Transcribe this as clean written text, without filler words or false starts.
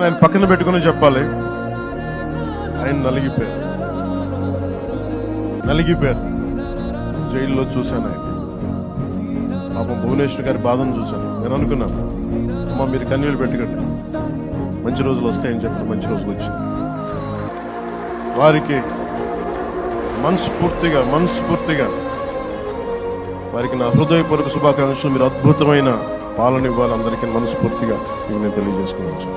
ఆయన పక్కన పెట్టుకుని చెప్పాలి, ఆయన నలిగిపోయారు. జైల్లో చూశాను ఆయన పాపం భువనేశ్వర్ గారి బాధను చూశాను. నేను అనుకున్నాను, అమ్మ మీరు కన్నీళ్ళు పెట్టకండి, మంచి రోజులు వస్తాయని చెప్పి మంచి రోజులు వచ్చింది. వారికి మనస్ఫూర్తిగా వారికి నా హృదయపూర్వక శుభాకాంక్షలు. మీరు అద్భుతమైన పాలన ఇవ్వాలి అందరికీ మనస్ఫూర్తిగా నేను తెలియజేసుకున్నాను.